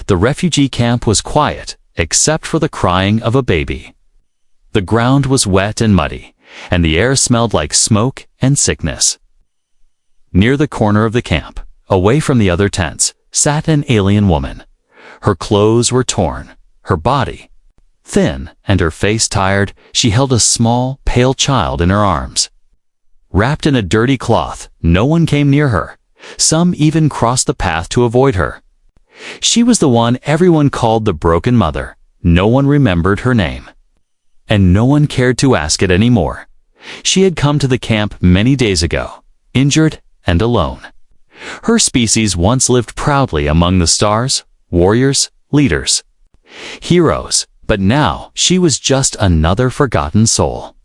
The refugee camp was quiet, except for the crying of a baby. The ground was wet and muddy, and the air smelled like smoke and sickness. Near the corner of the camp, away from the other tents, sat an alien woman. Her clothes were torn, her body thin, and her face tired. She held a small, pale child in her arms. Wrapped in a dirty cloth, no one came near her. Some even crossed the path to avoid her. She was the one everyone called the broken mother. No one remembered her name. And no one cared to ask it anymore. She had come to the camp many days ago, injured and alone. Her species once lived proudly among the stars, warriors, leaders, heroes, but now she was just another forgotten soul.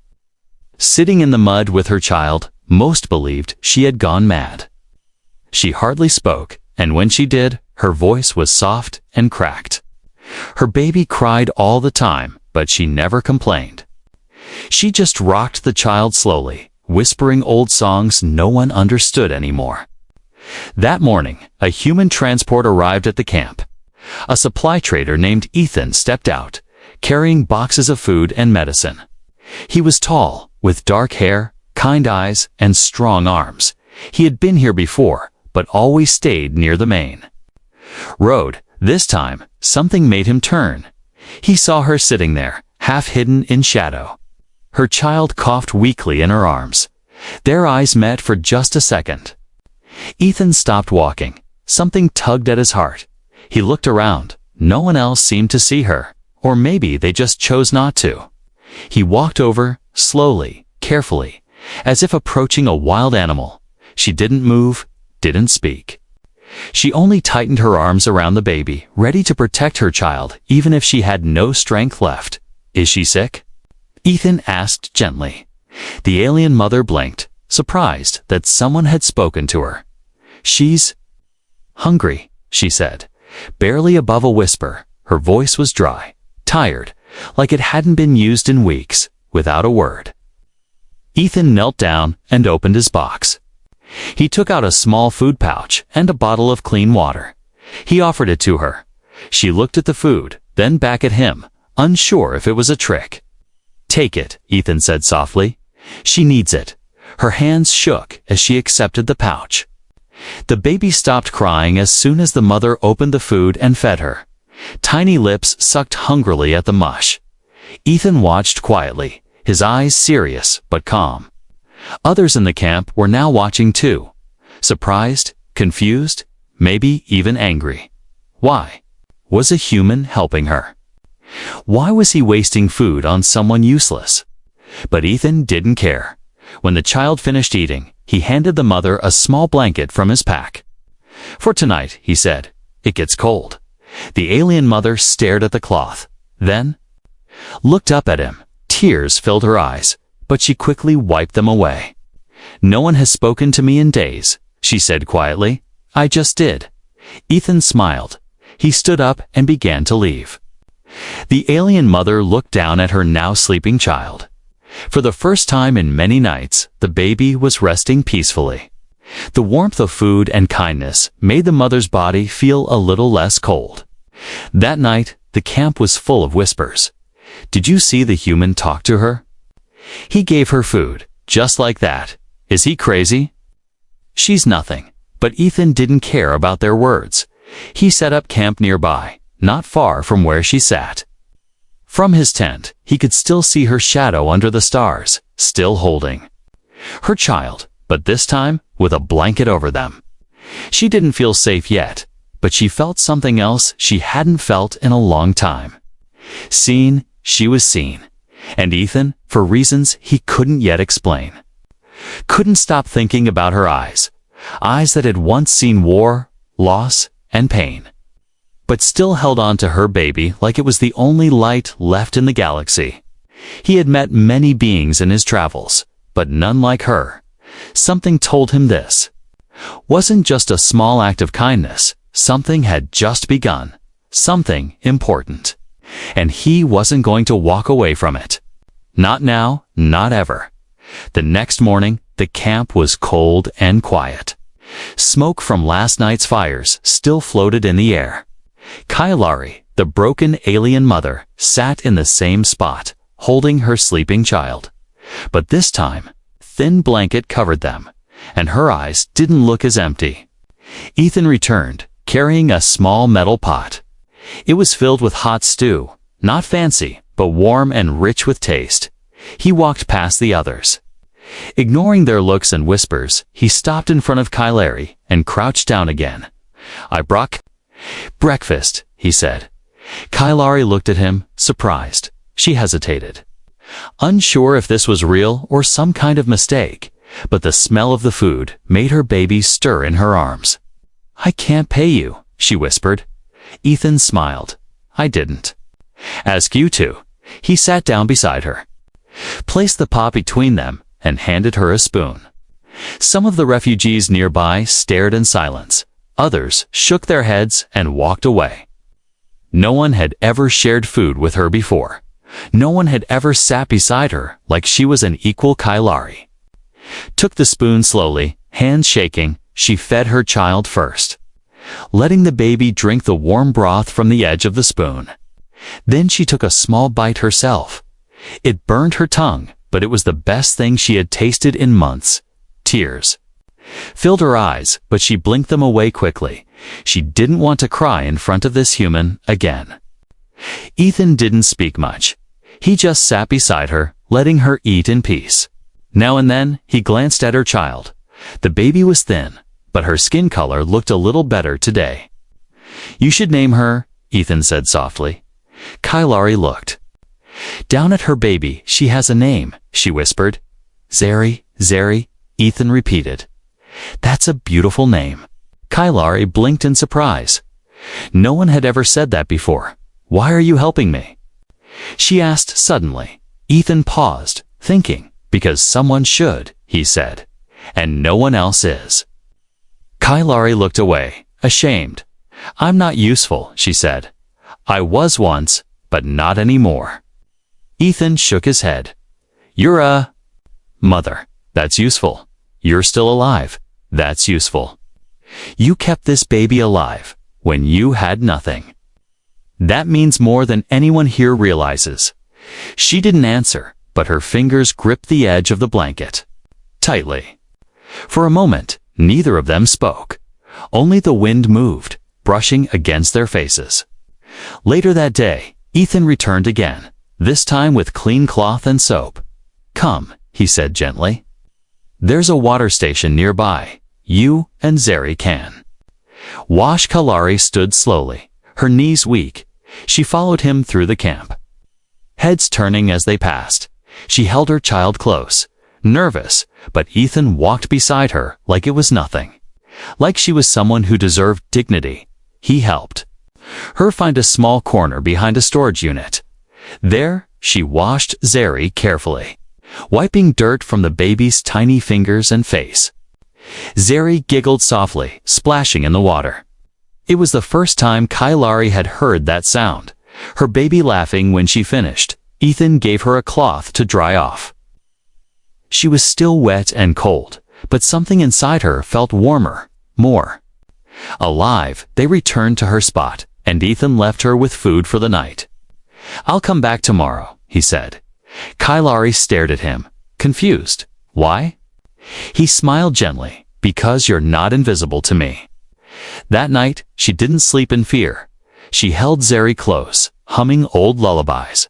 Sitting in the mud with her child, most believed she had gone mad. She hardly spoke, and when she did, her voice was soft and cracked. Her baby cried all the time, but she never complained. She just rocked the child slowly, whispering old songs no one understood anymore. That morning, a human transport arrived at the camp. A supply trader named Ethan stepped out, carrying boxes of food and medicine. He was tall, with dark hair, kind eyes, and strong arms. He had been here before, but always stayed near the main road. This time, something made him turn. He saw her sitting there, half hidden in shadow. Her child coughed weakly in her arms. Their eyes met for just a second. Ethan stopped walking. Something tugged at his heart. He looked around. No one else seemed to see her. Or maybe they just chose not to. He walked over, slowly, carefully, as if approaching a wild animal. She didn't move, didn't speak. She only tightened her arms around the baby, ready to protect her child, even if she had no strength left. "Is she sick?" Ethan asked gently. The alien mother blinked, surprised that someone had spoken to her. "She's hungry," she said, barely above a whisper. Her voice was dry, tired, like it hadn't been used in weeks, without a word. Ethan knelt down and opened his box. He took out a small food pouch and a bottle of clean water. He offered it to her. She looked at the food, then back at him, unsure if it was a trick. "Take it," Ethan said softly. "She needs it." Her hands shook as she accepted the pouch. The baby stopped crying as soon as the mother opened the food and fed her. Tiny lips sucked hungrily at the mush. Ethan watched quietly, his eyes serious but calm. Others in the camp were now watching too. Surprised, confused, maybe even angry. Why? Was a human helping her? Why was he wasting food on someone useless? But Ethan didn't care. When the child finished eating, he handed the mother a small blanket from his pack. "For tonight," he said. "It gets cold." The alien mother stared at the cloth, then looked up at him. Tears filled her eyes, but she quickly wiped them away. "No one has spoken to me in days," she said quietly. "I just did." Ethan smiled. He stood up and began to leave. The alien mother looked down at her now sleeping child. For the first time in many nights, the baby was resting peacefully. The warmth of food and kindness made the mother's body feel a little less cold. That night, the camp was full of whispers. "Did you see the human talk to her?" "He gave her food, just like that. Is he crazy?" "She's nothing." But Ethan didn't care about their words. He set up camp nearby, not far from where she sat. From his tent, he could still see her shadow under the stars, still holding her child, but this time with a blanket over them. She didn't feel safe yet, but she felt something else she hadn't felt in a long time. Seen, she was seen. And Ethan, for reasons he couldn't yet explain, couldn't stop thinking about her eyes. Eyes that had once seen war, loss, and pain, but still held on to her baby like it was the only light left in the galaxy. He had met many beings in his travels, but none like her. Something told him this wasn't just a small act of kindness. Something had just begun, something important. And he wasn't going to walk away from it. Not now, not ever. The next morning, the camp was cold and quiet. Smoke from last night's fires still floated in the air. Kailari, the broken alien mother, sat in the same spot, holding her sleeping child. But this time, thin blanket covered them, and her eyes didn't look as empty. Ethan returned, carrying a small metal pot. It was filled with hot stew, not fancy, but warm and rich with taste. He walked past the others. Ignoring their looks and whispers, he stopped in front of Kailari and crouched down again. "I brought breakfast," he said. Kailari looked at him, surprised. She hesitated, unsure if this was real or some kind of mistake, but the smell of the food made her baby stir in her arms. "I can't pay you," she whispered. Ethan smiled. "I didn't ask you to." He sat down beside her, placed the pot between them, and handed her a spoon. Some of the refugees nearby stared in silence. Others shook their heads and walked away. No one had ever shared food with her before. No one had ever sat beside her like she was an equal. Kailari took the spoon slowly, hands shaking. She fed her child first, letting the baby drink the warm broth from the edge of the spoon. Then she took a small bite herself. It burned her tongue, but it was the best thing she had tasted in months. Tears filled her eyes, but she blinked them away quickly. She didn't want to cry in front of this human again. Ethan didn't speak much. He just sat beside her, letting her eat in peace. Now and then, he glanced at her child. The baby was thin, but her skin color looked a little better today. "You should name her," Ethan said softly. Kailari looked down at her baby. "She has a name," she whispered. "Zeri, Zeri," Ethan repeated. "That's a beautiful name." Kailari blinked in surprise. No one had ever said that before. "Why are you helping me?" she asked suddenly. Ethan paused, thinking, "Because someone should," he said, "and no one else is." Kailari looked away, ashamed. "I'm not useful," she said. "I was once, but not anymore." Ethan shook his head. "You're a mother. That's useful. You're still alive. That's useful. You kept this baby alive when you had nothing. That means more than anyone here realizes." She didn't answer, but her fingers gripped the edge of the blanket tightly. For a moment, neither of them spoke. Only the wind moved, brushing against their faces. Later that day, Ethan returned again, this time with clean cloth and soap. "Come," he said gently. "There's a water station nearby. You and Zeri can wash." Kailari stood slowly, her knees weak. She followed him through the camp, heads turning as they passed. She held her child close, nervous, but Ethan walked beside her like it was nothing. Like she was someone who deserved dignity. He helped her find a small corner behind a storage unit. There, she washed Zeri carefully, wiping dirt from the baby's tiny fingers and face. Zeri giggled softly, splashing in the water. It was the first time Kailari had heard that sound, her baby laughing when she finished. Ethan gave her a cloth to dry off. She was still wet and cold, but something inside her felt warmer, more alive. They returned to her spot, and Ethan left her with food for the night. "I'll come back tomorrow," he said. Kailari stared at him, confused. "Why?" He smiled gently. "Because you're not invisible to me." That night, she didn't sleep in fear. She held Zeri close, humming old lullabies.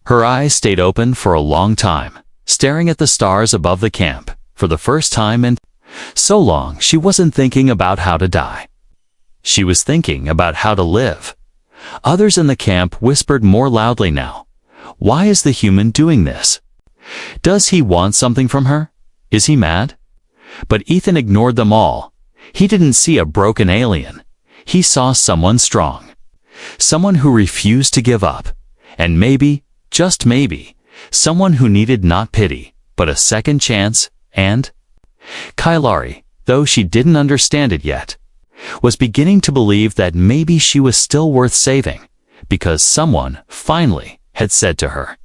Her eyes stayed open for a long time, staring at the stars above the camp. For the first time in so long, she wasn't thinking about how to die. She was thinking about how to live. Others in the camp whispered more loudly now. Why is the human doing this? Does he want something from her? Is he mad? But Ethan ignored them all. He didn't see a broken alien. He saw someone strong. Someone who refused to give up. And maybe, just maybe, someone who needed not pity, but a second chance. And Kailari, though she didn't understand it yet, was beginning to believe that maybe she was still worth saving, because someone, finally, had said to her,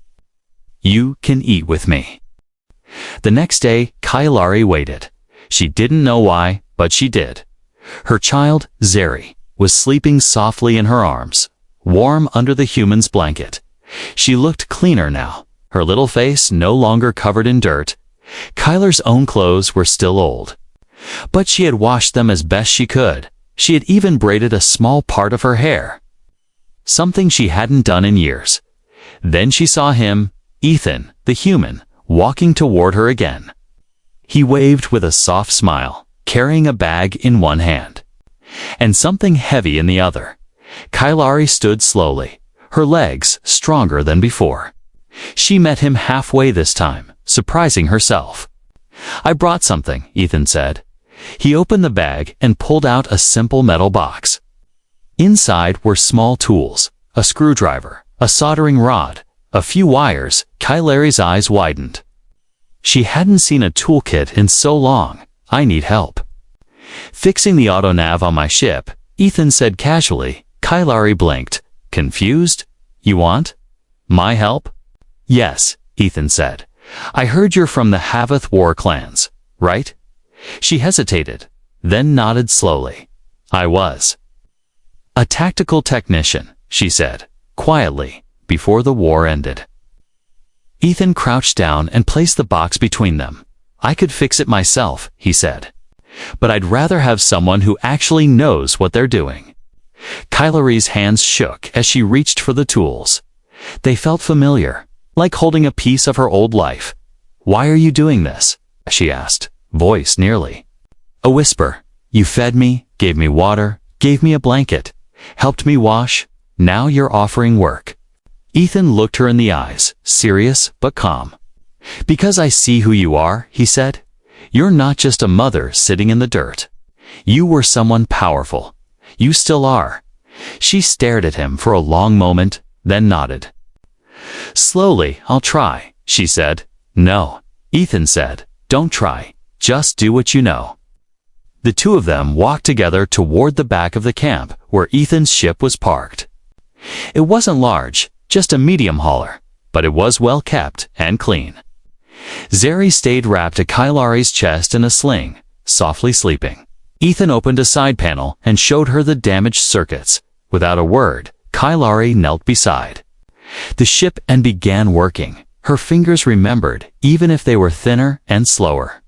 "You can eat with me." The next day, Kailari waited. She didn't know why, but she did. Her child, Zeri, was sleeping softly in her arms, warm under the human's blanket. She looked cleaner now, her little face no longer covered in dirt. Kyler's own clothes were still old, but she had washed them as best she could. She had even braided a small part of her hair, something she hadn't done in years. Then she saw him, Ethan, the human, walking toward her again. He waved with a soft smile, carrying a bag in one hand and something heavy in the other. Kylari stood slowly, her legs stronger than before. She met him halfway this time, surprising herself. "I brought something," Ethan said. He opened the bag and pulled out a simple metal box. Inside were small tools, a screwdriver, a soldering rod, a few wires. Kylari's eyes widened. She hadn't seen a toolkit in so long. "I need help fixing the autonav on my ship," Ethan said casually. Kylari blinked, confused. "You want my help?" "Yes," Ethan said. "I heard you're from the Havath war clans, right?" She hesitated, then nodded slowly. "I was a tactical technician," she said, quietly, "before the war ended." Ethan crouched down and placed the box between them. "I could fix it myself," he said, "but I'd rather have someone who actually knows what they're doing." Kylari's hands shook as she reached for the tools. They felt familiar, like holding a piece of her old life. "Why are you doing this?" she asked, voice nearly a whisper. "You fed me, gave me water, gave me a blanket, helped me wash. Now you're offering work." Ethan looked her in the eyes, serious but calm. "Because I see who you are," he said. "You're not just a mother sitting in the dirt. You were someone powerful. You still are." She stared at him for a long moment, then nodded. "Slowly, I'll try," she said. "No," Ethan said, "don't try. Just do what you know." The two of them walked together toward the back of the camp where Ethan's ship was parked. It wasn't large, just a medium hauler, but it was well kept and clean. Zeri stayed wrapped to Kylari's chest in a sling, softly sleeping. Ethan opened a side panel and showed her the damaged circuits. Without a word, Kylari knelt beside the ship and began working. Her fingers remembered, even if they were thinner and slower.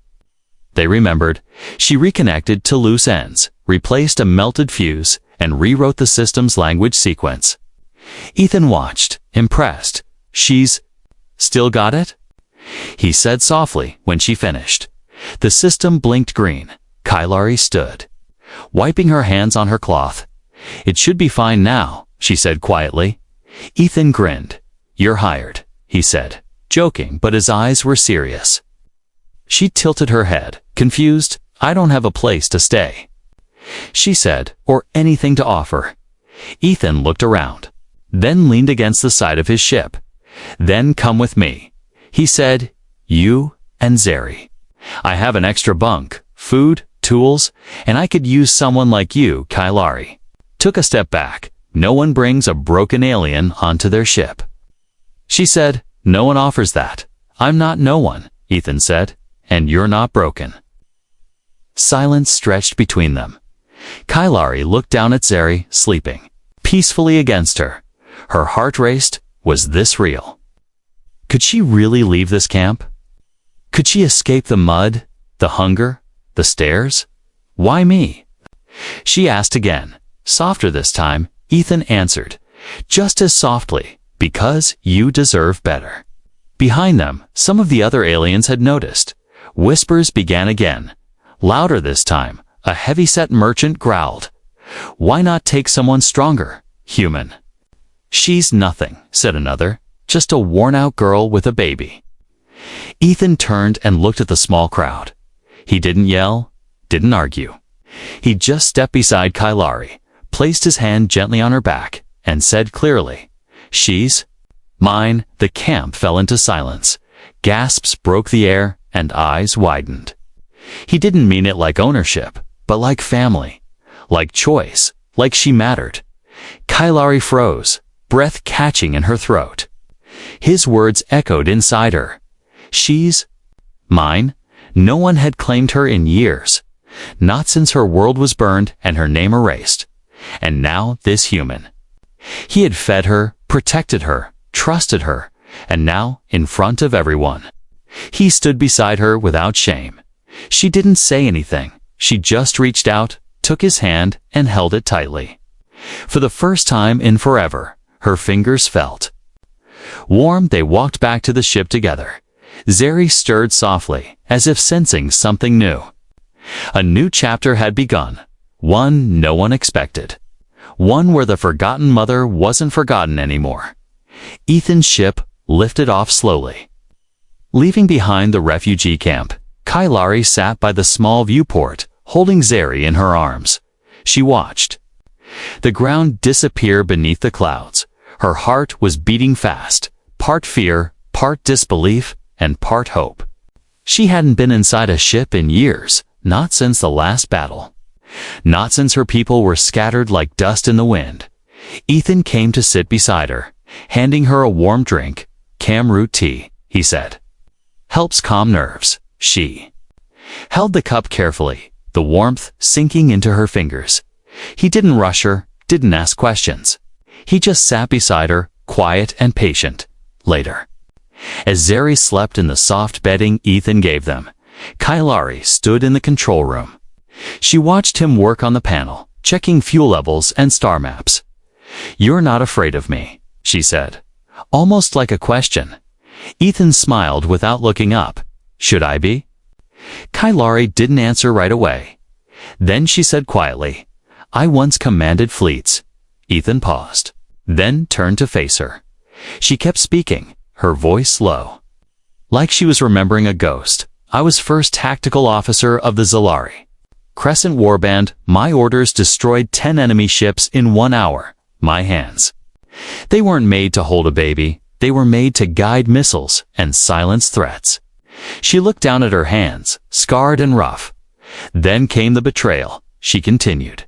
They remembered. She reconnected to loose ends, replaced a melted fuse, and rewrote the system's language sequence. Ethan watched, impressed. "She's still got it?" he said softly when she finished. The system blinked green. Kylari stood, wiping her hands on her cloth. "It should be fine now," she said quietly. Ethan grinned. "You're hired," he said, joking, but his eyes were serious. She tilted her head, confused. "I don't have a place to stay," she said, "or anything to offer." Ethan looked around, then leaned against the side of his ship. "Then come with me," he said. "You and Zeri. I have an extra bunk, food, tools, and I could use someone like you." Kylari took a step back. "No one brings a broken alien onto their ship," she said. "No one offers that." "I'm not no one," Ethan said, "and you're not broken." Silence stretched between them. Kylari looked down at Zeri, sleeping peacefully against her. Her heart raced. Was this real? Could she really leave this camp? Could she escape the mud, the hunger, the stares? "Why me?" she asked again. Softer this time, Ethan answered, just as softly, "Because you deserve better." Behind them, some of the other aliens had noticed. Whispers began again. Louder this time, a heavy-set merchant growled. "Why not take someone stronger, human?" "She's nothing," said another, "just a worn-out girl with a baby." Ethan turned and looked at the small crowd. He didn't yell, didn't argue. He just stepped beside Kylari, placed his hand gently on her back, and said clearly, "She's mine." The camp fell into silence. Gasps broke the air, and eyes widened. He didn't mean it like ownership, but like family, like choice, like she mattered. Kylari froze, breath catching in her throat. His words echoed inside her. "She's mine." No one had claimed her in years, not since her world was burned and her name erased. And now this human. He had fed her, protected her, trusted her, and now, in front of everyone, he stood beside her without shame. She didn't say anything. She just reached out, took his hand, and held it tightly. For the first time in forever, her fingers felt warm. They walked back to the ship together. Zeri stirred softly, as if sensing something new. A new chapter had begun, one no one expected. One where the forgotten mother wasn't forgotten anymore. Ethan's ship lifted off slowly. Leaving behind the refugee camp, Kailari sat by the small viewport, holding Zeri in her arms. She watched the ground disappear beneath the clouds. Her heart was beating fast, part fear, part disbelief, and part hope. She hadn't been inside a ship in years, not since the last battle. Not since her people were scattered like dust in the wind. Ethan came to sit beside her, handing her a warm drink. Cam root tea, he said. Helps calm nerves. She held the cup carefully, the warmth sinking into her fingers. He didn't rush her, didn't ask questions. He just sat beside her, quiet and patient. Later, as Zeri slept in the soft bedding Ethan gave them, Kailari stood in the control room. She watched him work on the panel, checking fuel levels and star maps. "You're not afraid of me," she said, almost like a question. Ethan smiled without looking up. "Should I be?" Kailari didn't answer right away. Then she said quietly, "I once commanded fleets." Ethan paused, then turned to face her. She kept speaking, her voice low, like she was remembering a ghost. "I was first tactical officer of the Zalari Crescent Warband. My orders destroyed 10 enemy ships in 1 hour. My hands. They weren't made to hold a baby. They were made to guide missiles and silence threats." She looked down at her hands, scarred and rough. "Then came the betrayal," she continued.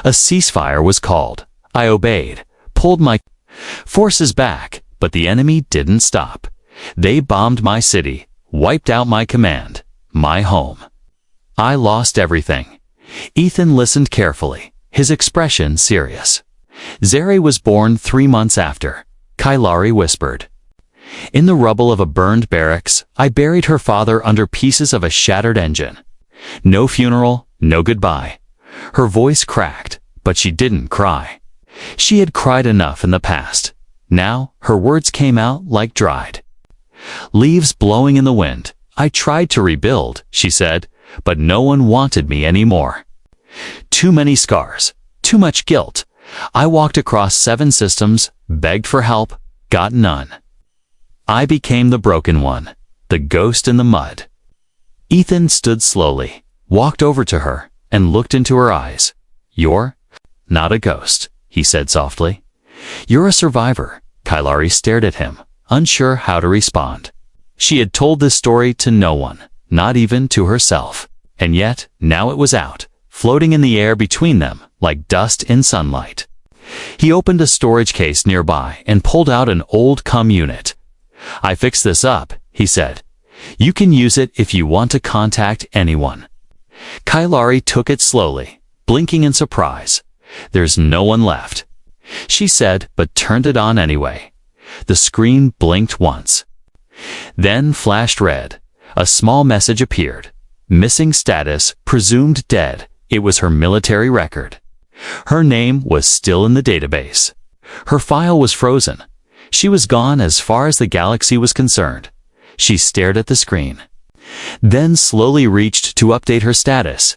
"A ceasefire was called. I obeyed, pulled my forces back, but the enemy didn't stop. They bombed my city, wiped out my command, my home. I lost everything." Ethan listened carefully, his expression serious. "Zeri was born 3 months after," Kailari whispered. "In the rubble of a burned barracks, I buried her father under pieces of a shattered engine. No funeral, no goodbye." Her voice cracked, but she didn't cry. She had cried enough in the past. Now, her words came out like dried leaves blowing in the wind. "I tried to rebuild," she said, "but no one wanted me anymore. Too many scars, too much guilt. I walked across 7 systems, begged for help, got none. I became the broken one, the ghost in the mud." Ethan stood slowly, walked over to her, and looked into her eyes. "You're not a ghost," he said softly. "You're a survivor." Kailari stared at him, unsure how to respond. She had told this story to no one, not even to herself. And yet, now it was out, floating in the air between them, like dust in sunlight. He opened a storage case nearby and pulled out an old CUM unit. "I fixed this up," he said. "You can use it if you want to contact anyone." Kailari took it slowly, blinking in surprise. "There's no one left," she said, but turned it on anyway. The screen blinked once, then flashed red. A small message appeared. "Missing status, presumed dead." It was her military record. Her name was still in the database. Her file was frozen. She was gone as far as the galaxy was concerned. She stared at the screen, then slowly reached to update her status.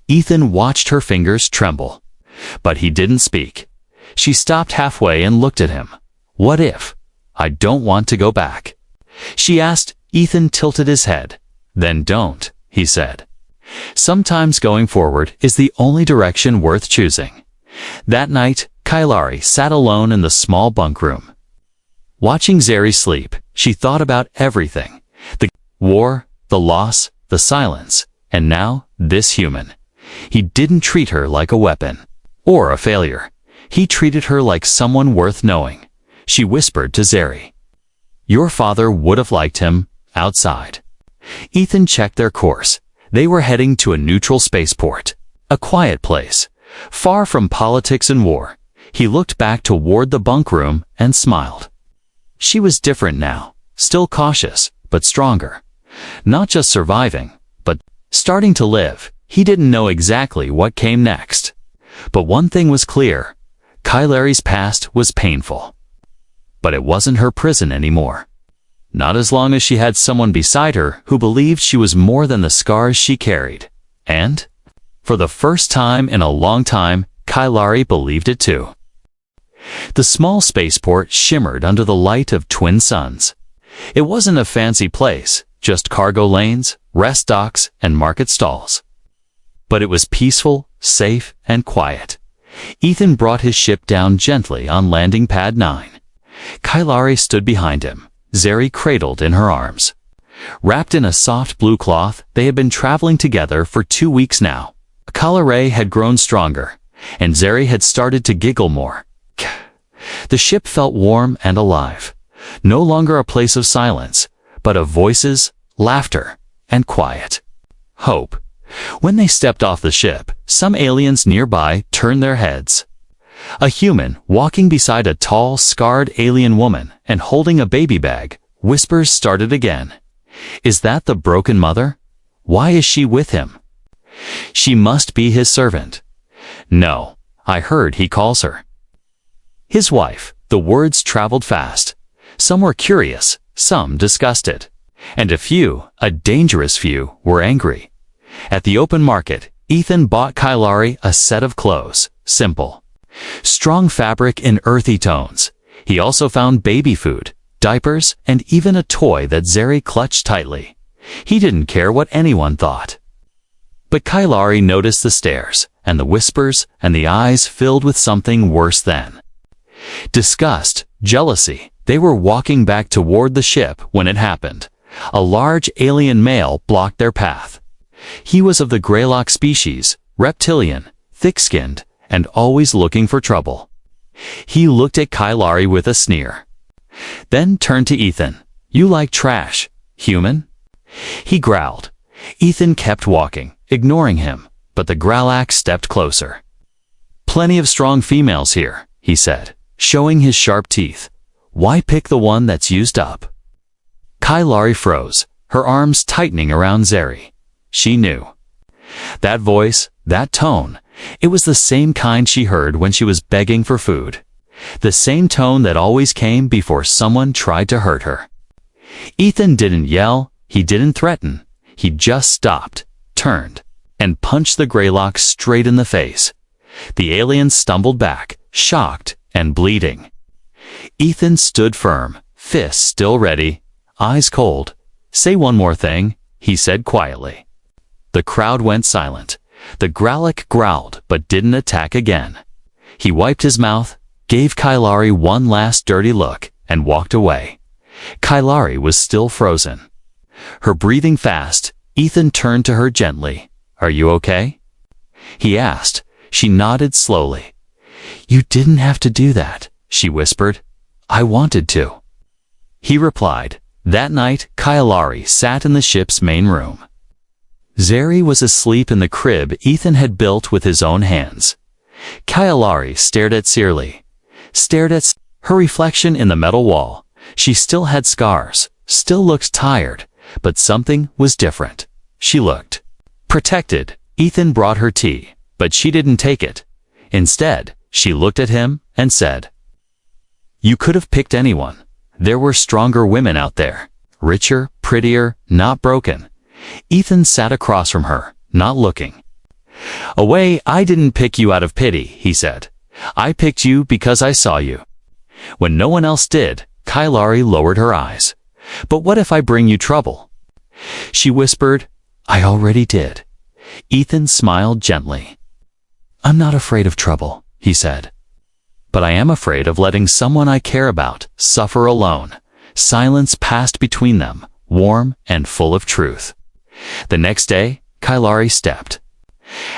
Ethan watched her fingers tremble, but he didn't speak. She stopped halfway and looked at him. "What if I don't want to go back?" she asked. Ethan tilted his head. "Then don't," he said. "Sometimes going forward is the only direction worth choosing." That night, Kailari sat alone in the small bunk room. Watching Zeri sleep, she thought about everything. The war, the loss, the silence, and now this human. He didn't treat her like a weapon or a failure. He treated her like someone worth knowing. She whispered to Zeri, "Your father would have liked him outside." Ethan checked their course. They were heading to a neutral spaceport, a quiet place, Far from politics and war, he looked back toward the bunk room and smiled. She was different now, still cautious, but stronger. Not just surviving, but starting to live. He didn't know exactly what came next. But one thing was clear. Kailari's past was painful. But it wasn't her prison anymore. Not as long as she had someone beside her who believed she was more than the scars she carried. And, for the first time in a long time, Kailari believed it too. The small spaceport shimmered under the light of twin suns. It wasn't a fancy place, just cargo lanes, rest docks, and market stalls. But it was peaceful, safe, and quiet. Ethan brought his ship down gently on landing pad 9. Kailari stood behind him, Zeri cradled in her arms. Wrapped in a soft blue cloth, they had been traveling together for 2 weeks now. Kailari had grown stronger, and Zeri had started to giggle more. The ship felt warm and alive, no longer a place of silence, but of voices, laughter, and quiet. Hope. When they stepped off the ship, some aliens nearby turned their heads. A human, walking beside a tall, scarred alien woman and holding a baby bag, whispers started again. Is that the broken mother? Why is she with him? She must be his servant. No, I heard he calls her his wife. The words traveled fast. Some were curious, some disgusted, and a dangerous few, were angry. At the open market, Ethan bought Kailari a set of clothes, simple. Strong fabric in earthy tones. He also found baby food, diapers, and even a toy that Zeri clutched tightly. He didn't care what anyone thought. But Kailari noticed the stares, and the whispers, and the eyes filled with something worse than disgust, jealousy. They were walking back toward the ship when it happened. A large alien male blocked their path. He was of the Greylock species, reptilian, thick-skinned, and always looking for trouble. He looked at Kailari with a sneer. Then turned to Ethan. You like trash, human? He growled. Ethan kept walking, ignoring him, but the Greylock stepped closer. Plenty of strong females here, he said, showing his sharp teeth. Why pick the one that's used up? Kailari froze, her arms tightening around Zeri. She knew. That voice, that tone, it was the same kind she heard when she was begging for food. The same tone that always came before someone tried to hurt her. Ethan didn't yell, he didn't threaten. He just stopped, turned, and punched the Greylock straight in the face. The alien stumbled back, shocked and bleeding. Ethan stood firm, fists still ready, eyes cold. Say one more thing, he said quietly. The crowd went silent. The Greylock growled but didn't attack again. He wiped his mouth, gave Kailari one last dirty look, and walked away. Kailari was still frozen. Her breathing fast, Ethan turned to her gently. Are you okay? He asked. She nodded slowly. You didn't have to do that, she whispered. I wanted to. He replied. That night, Kailari sat in the ship's main room. Zeri was asleep in the crib Ethan had built with his own hands. Kailari stared at her reflection in the metal wall. She still had scars, still looked tired, but something was different. She looked protected. Ethan brought her tea, but she didn't take it. Instead, she looked at him and said, You could have picked anyone. There were stronger women out there, richer, prettier, not broken. Ethan sat across from her, not looking away. I didn't pick you out of pity, he said. I picked you because I saw you. When no one else did, Kailari lowered her eyes. But what if I bring you trouble? She whispered, I already did. Ethan smiled gently. I'm not afraid of trouble, he said. But I am afraid of letting someone I care about suffer alone. Silence passed between them, warm and full of truth. The next day, Kailari stepped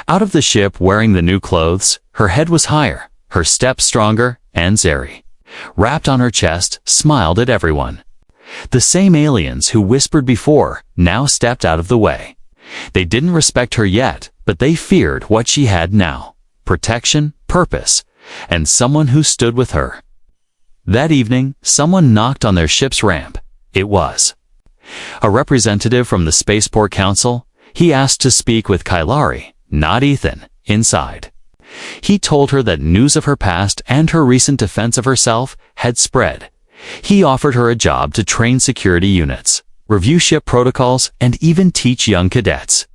out of the ship wearing the new clothes. Her head was higher, her step stronger, and Zeri, wrapped on her chest, smiled at everyone. The same aliens who whispered before now stepped out of the way. They didn't respect her yet, but they feared what she had now. protection, purpose, and someone who stood with her. That evening, someone knocked on their ship's ramp. It was a representative from the Spaceport Council. He asked to speak with Kailari, not Ethan, inside. He told her that news of her past and her recent defense of herself had spread. He offered her a job to train security units, review ship protocols, and even teach young cadets.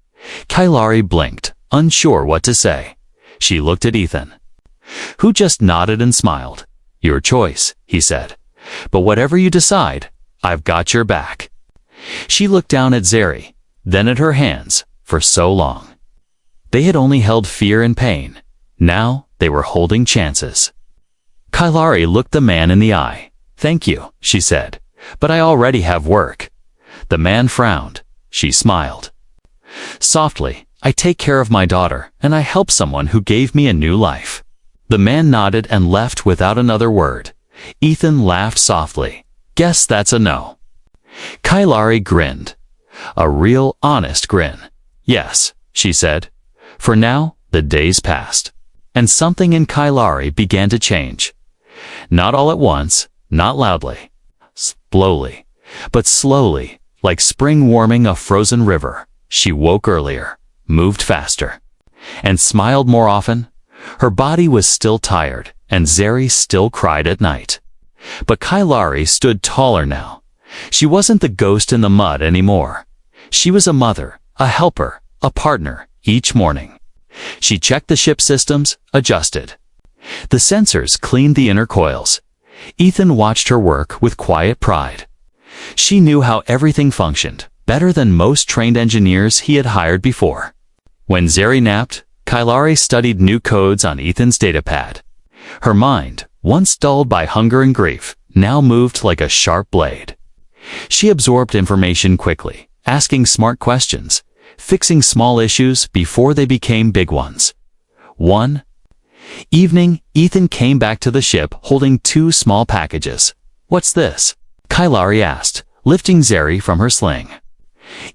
Kailari blinked, unsure what to say. She looked at Ethan, who just nodded and smiled. "Your choice," he said. "But whatever you decide, I've got your back." She looked down at Zeri, then at her hands, for so long. They had only held fear and pain. Now they were holding chances. Kailari looked the man in the eye. "Thank you," she said, "but I already have work." The man frowned. She smiled. Softly, "I take care of my daughter, and I help someone who gave me a new life." The man nodded and left without another word. Ethan laughed softly. "Guess that's a no." Kailari grinned. A real, honest grin. "Yes," she said. For now, the days passed. And something in Kailari began to change. Not all at once, not loudly. Slowly, but slowly, like spring warming a frozen river. She woke earlier, moved faster, and smiled more often. Her body was still tired, and Zeri still cried at night. But Kailari stood taller now. She wasn't the ghost in the mud anymore. She was a mother, a helper, a partner, each morning. She checked the ship systems, adjusted. The sensors cleaned the inner coils. Ethan watched her work with quiet pride. She knew how everything functioned, better than most trained engineers he had hired before. When Zeri napped, Kailari studied new codes on Ethan's datapad. Her mind, once dulled by hunger and grief, now moved like a sharp blade. She absorbed information quickly, asking smart questions, fixing small issues before they became big ones. One evening, Ethan came back to the ship holding 2 small packages. "What's this?" Kailari asked, lifting Zeri from her sling.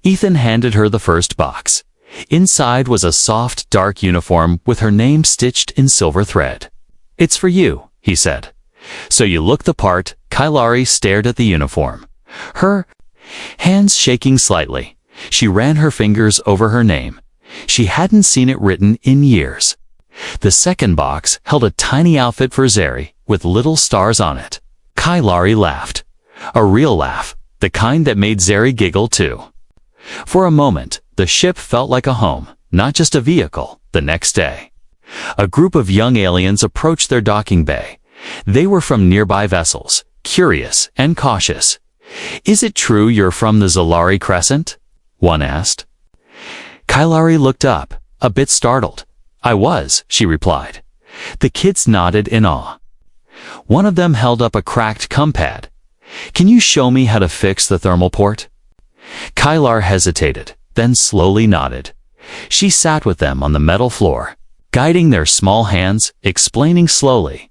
Ethan handed her the first box. Inside was a soft, dark uniform with her name stitched in silver thread. "It's for you," he said. "So you look the part." Kailari stared at the uniform, her hands shaking slightly. She ran her fingers over her name. She hadn't seen it written in years. The second box held a tiny outfit for Zeri with little stars on it. Kailari laughed. A real laugh, the kind that made Zeri giggle too. For a moment, the ship felt like a home, not just a vehicle. The next day, a group of young aliens approached their docking bay. They were from nearby vessels, curious and cautious. "Is it true you're from the Zalari Crescent?" one asked. Kailari looked up, a bit startled. "I was," she replied. The kids nodded in awe. One of them held up a cracked pad. "Can you show me how to fix the thermal port?" Kailari hesitated, then slowly nodded. She sat with them on the metal floor, guiding their small hands, explaining slowly.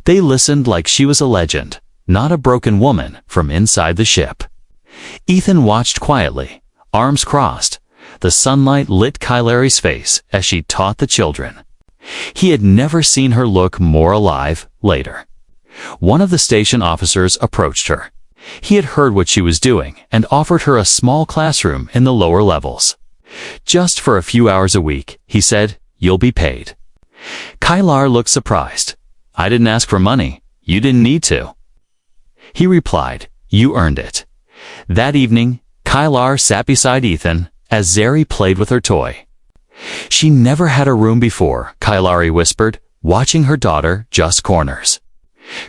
They listened like she was a legend, not a broken woman from inside the ship. Ethan watched quietly, arms crossed. The sunlight lit Kailari's face as she taught the children. He had never seen her look more alive. Later, one of the station officers approached her. He had heard what she was doing and offered her a small classroom in the lower levels. "Just for a few hours a week," he said. "You'll be paid." Kailari looked surprised. "I didn't ask for money. You didn't need to." He replied, "You earned it." That evening, Kailari sat beside Ethan as Zeri played with her toy. She never had a room before, Kailari whispered, watching her daughter, just corners,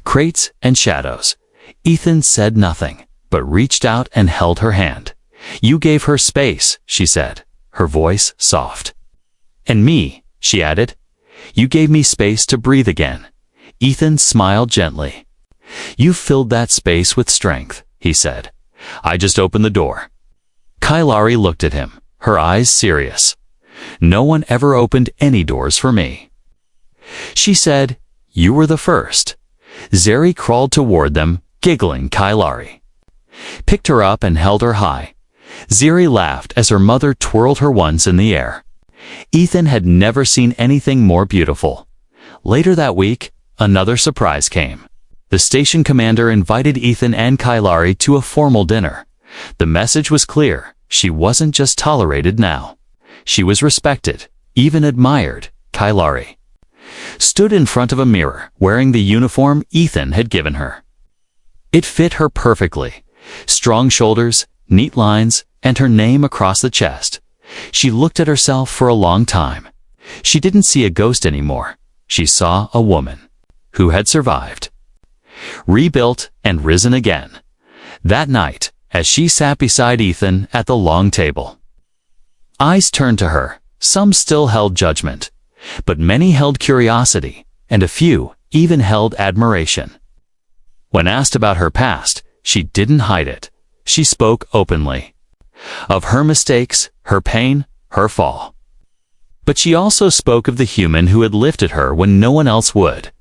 crates and shadows. Ethan said nothing, but reached out and held her hand. "You gave her space," she said, her voice soft. "And me," she added. "You gave me space to breathe again." Ethan smiled gently. "You filled that space with strength," he said. "I just opened the door." Kailari looked at him, her eyes serious. "No one ever opened any doors for me." She said, "You were the first." Zeri crawled toward them, giggling. Kailari picked her up and held her high. Zeri laughed as her mother twirled her once in the air. Ethan had never seen anything more beautiful. Later that week, another surprise came. The station commander invited Ethan and Kailari to a formal dinner. The message was clear. She wasn't just tolerated now. She was respected, even admired. Kailari stood in front of a mirror, wearing the uniform Ethan had given her. It fit her perfectly. Strong shoulders, neat lines, and her name across the chest. She looked at herself for a long time. She didn't see a ghost anymore. She saw a woman who had survived, rebuilt, and risen again. That night, as she sat beside Ethan at the long table, eyes turned to her. Some still held judgment, but many held curiosity, and a few even held admiration. When asked about her past, she didn't hide it. She spoke openly of her mistakes, her pain, her fall. But she also spoke of the human who had lifted her when no one else would.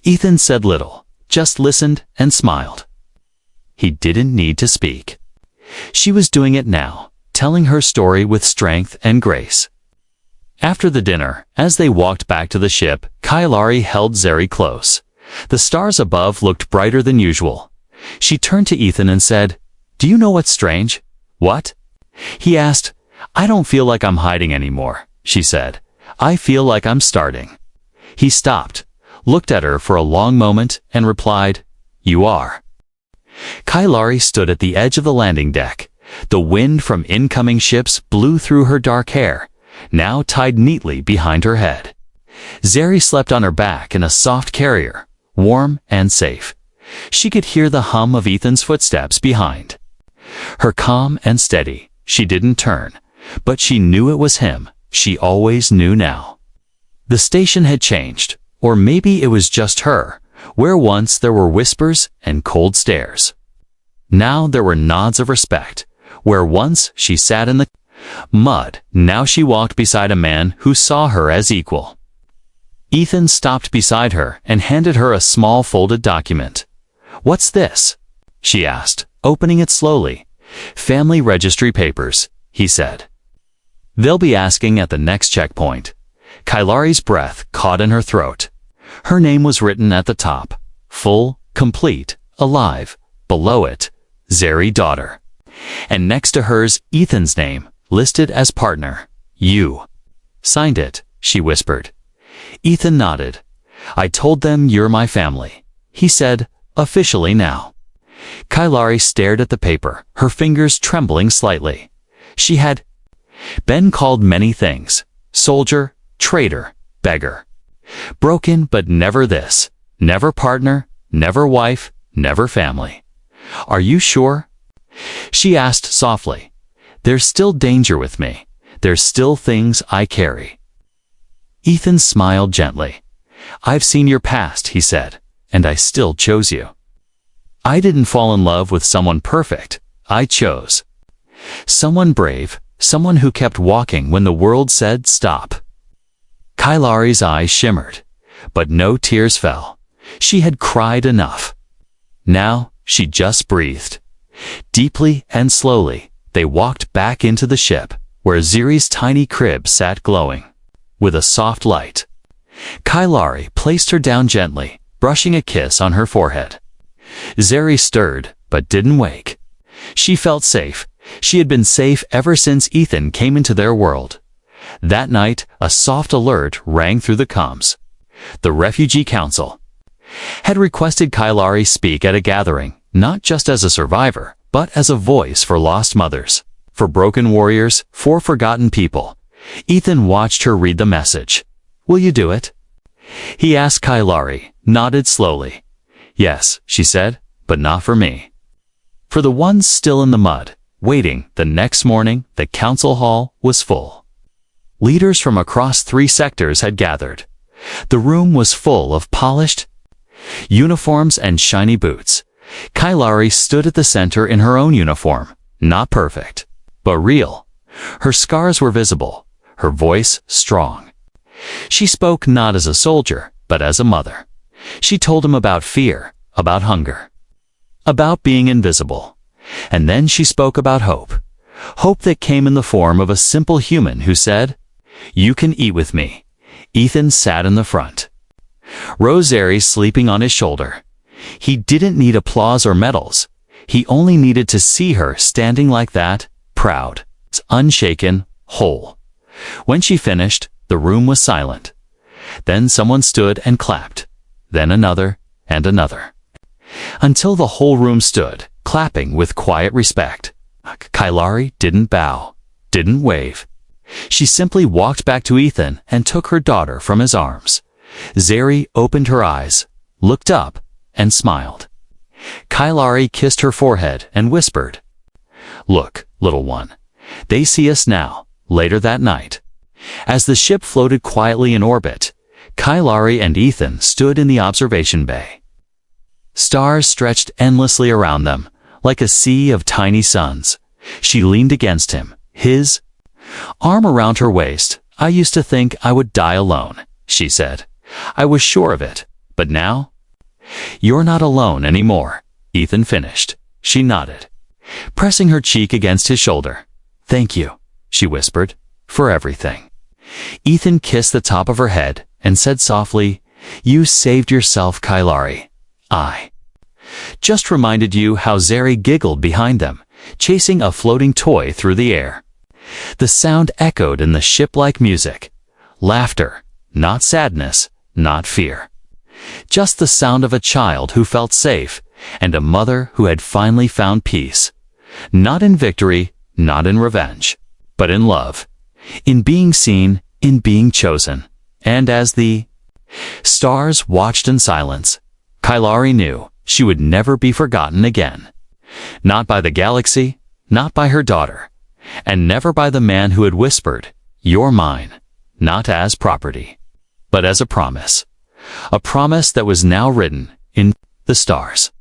Ethan said little, just listened and smiled. He didn't need to speak. She was doing it now, telling her story with strength and grace. After the dinner, as they walked back to the ship, Kailari held Zeri close. The stars above looked brighter than usual. She turned to Ethan and said, "Do you know what's strange?" "What?" he asked. "I don't feel like I'm hiding anymore," she said. "I feel like I'm starting." He stopped, looked at her for a long moment, and replied, "You are." Kailari stood at the edge of the landing deck. The wind from incoming ships blew through her dark hair, now tied neatly behind her head. Zeri slept on her back in a soft carrier, warm and safe. She could hear the hum of Ethan's footsteps behind. Her calm and steady, she didn't turn, but she knew it was him. She always knew now. The station had changed, or maybe it was just her. Where once there were whispers and cold stares, now there were nods of respect. Where once she sat in the mud, now she walked beside a man who saw her as equal. Ethan stopped beside her and handed her a small folded document. "What's this?" she asked, opening it slowly. "Family registry papers," he said. "They'll be asking at the next checkpoint." Kailari's breath caught in her throat. Her name was written at the top, full, complete, alive. Below it, Zeri, daughter. And next to hers, Ethan's name, listed as partner. "You signed it," she whispered. Ethan nodded. "I told them you're my family," he said, "officially now." Kailari stared at the paper, her fingers trembling slightly. She had been called many things: soldier, traitor, beggar. Broken, but never this. Never partner, never wife, never family. "Are you sure?" she asked softly. "There's still danger with me. There's still things I carry." Ethan smiled gently. "I've seen your past," he said, "and I still chose you. I didn't fall in love with someone perfect. I chose someone brave, someone who kept walking when the world said stop." Kailari's eyes shimmered, but no tears fell. She had cried enough. Now she just breathed. Deeply and slowly, they walked back into the ship, where Zeri's tiny crib sat glowing with a soft light. Kailari placed her down gently, brushing a kiss on her forehead. Zeri stirred, but didn't wake. She felt safe. She had been safe ever since Ethan came into their world. That night, a soft alert rang through the comms. The Refugee Council had requested Kailari speak at a gathering, not just as a survivor, but as a voice for lost mothers, for broken warriors, for forgotten people. Ethan watched her read the message. "Will you do it?" he asked. Kailari nodded slowly. "Yes," she said, "but not for me. For the ones still in the mud, waiting." The next morning, the council hall was full. Leaders from across 3 sectors had gathered. The room was full of polished uniforms and shiny boots. Kailari stood at the center in her own uniform, not perfect, but real. Her scars were visible, her voice strong. She spoke not as a soldier, but as a mother. She told him about fear, about hunger, about being invisible. And then she spoke about hope. Hope that came in the form of a simple human who said, You can eat with me." Ethan sat in the front, Rosary sleeping on his shoulder. He didn't need applause or medals. He only needed to see her standing like that, proud, unshaken, whole. When she finished, the room was silent. Then someone stood and clapped. Then another and another. Until the whole room stood, clapping with quiet respect. Kailari didn't bow, didn't wave. She simply walked back to Ethan and took her daughter from his arms. Zeri opened her eyes, looked up, and smiled. Kailari kissed her forehead and whispered, "Look, little one, they see us now." Later that night, as the ship floated quietly in orbit, Kailari and Ethan stood in the observation bay. Stars stretched endlessly around them, like a sea of tiny suns. She leaned against him, his arm around her waist. "I used to think I would die alone," she said. "I was sure of it, but now?" "You're not alone anymore," Ethan finished. She nodded, pressing her cheek against his shoulder. "Thank you," she whispered, "for everything." Ethan kissed the top of her head and said softly, "You saved yourself, Kailari. I just reminded you how Zeri giggled behind them, chasing a floating toy through the air." The sound echoed in the ship like music. Laughter, not sadness, not fear. Just the sound of a child who felt safe, and a mother who had finally found peace. Not in victory, not in revenge, but in love. In being seen, in being chosen. And as the stars watched in silence, Kailari knew she would never be forgotten again. Not by the galaxy, not by her daughter, and never by the man who had whispered, "You're mine," not as property, but as a promise. A promise that was now written in the stars.